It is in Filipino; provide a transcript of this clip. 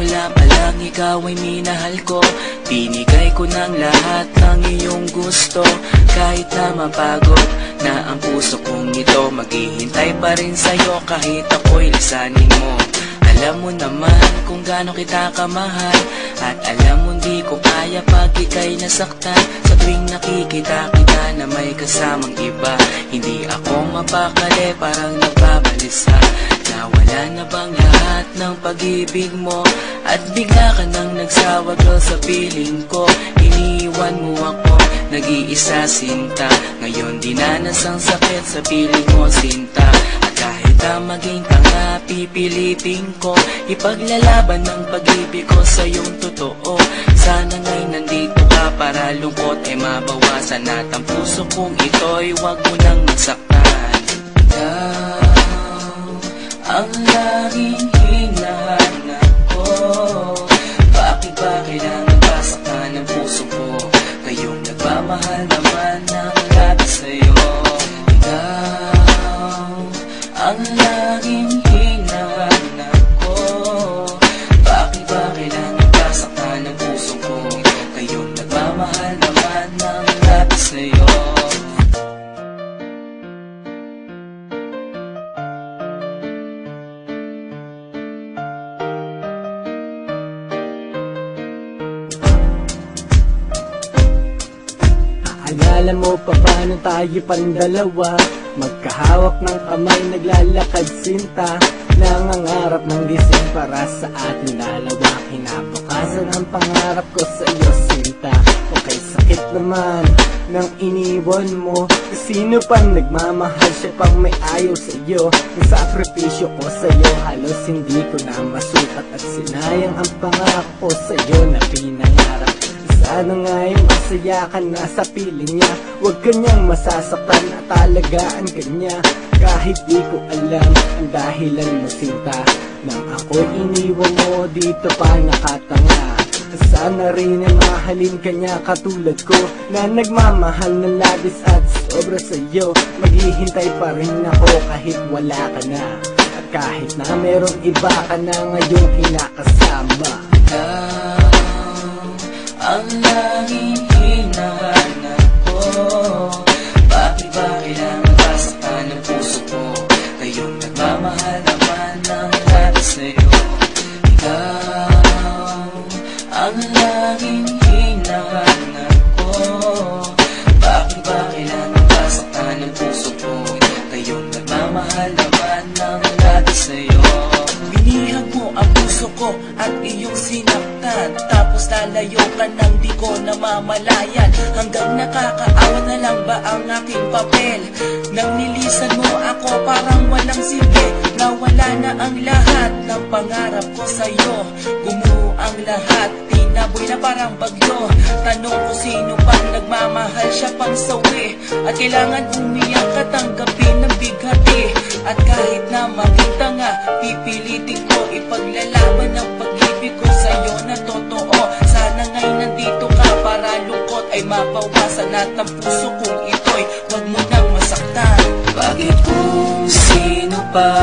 Simula pa lang ikaw ay minahal ko. Binigay ko ng lahat ng iyong gusto. Kahit na mapagod na ang puso kong ito, maghihintay pa rin sa'yo kahit ako'y lisanin mo. Alam mo naman kung gaano kita kamahal, at alam mo di ko kaya pag ika'y nasaktan. Sa tuwing nakikita kita na may kasamang iba, hindi ako mapakali, parang nagbabalisa. Nawala na bang lahat ng pag-ibig mo? At bigla ka nang nagsawa girl sa piling ko. Iniwan mo ako, nag-iisa sinta. Ngayon dinanas ang sakit sa piling mo sinta. At kahit na maging tanga, pipilitin ko ipaglalaban ng pag-ibig ko sa iyong totoo. Sana nga'y nandito ka para lungkot ay mabawasan, at ang puso kong ito'y wag mo nang masaktan. Ikaw ang laging hinahanap ko. Bakit ba kailangan pasaktan ng puso ko? Kayong nagmamahal naman ng labi sa'yo. Ikaw ang laging hinahanap ko. Bakit ba kailangan pasaktan ng puso ko? Kayong nagmamahal naman ng labi sa'yo. Alala mo pa paano tayo pang dalawa, magkahawak ng kamay naglalakad sinta. Nangangarap ng gising para sa ating dalawa, kinabukasan ang pangarap ko sa iyo sinta. Okay, sakit naman nang iniwan mo. Sino pang nagmamahal, siya pang may ayaw sa iyo. Ang sakripisyo ko sa iyo halos hindi ko na masukat, at sinayang ang pangako ko sa iyo na pinangarap. Sana nga'y masaya ka na sa piling niya, huwag kanyang masasaktan at alagaan ka niya. Kahit di ko alam ang dahilan mo sinta, nang ako'y iniwan mo dito pa nakatanga. Sana rin ay mahalin ka niya katulad ko, na nagmamahal ng labis at sobra sa'yo. Maghihintay pa rin ako kahit wala ka na, at kahit na merong iba ka na ngayong kinakasama. Ang laging hinahanap ko. Bakit ba kailangan pasaktan ng puso ko? Kayong nagmamahal naman ng labi sa'yo. Ikaw ang laging hinahanap ko. Bakit ba kailangan pasaktan ng puso ko? Kayong nagmamahal naman ng labi sa'yo. Binihag mo ang puso ko at iyong sinaktan, tapos lalayo ka nang di ko namamalayan. Hanggang nakakaawa na lang ba ang aking papel? Nang nilisan mo ako parang walang silbi. Nawala na ang lahat ng pangarap ko sa'yo. Gumuho ang lahat, tinaboy na parang bagyo. Tanong ko sino pang nagmamahal, siya pang sawi. At kailangan umiyak at tanggapin ng bighati. At kahit na makita nga, pipilitin ko ipaglalaban ng pag-ibig ko sa'yo na totoo. Sana nga'y nandito ka para lungkot ay mabawasan, at ang puso kong ito'y wag mo nang masaktan. Bakit kung sino pa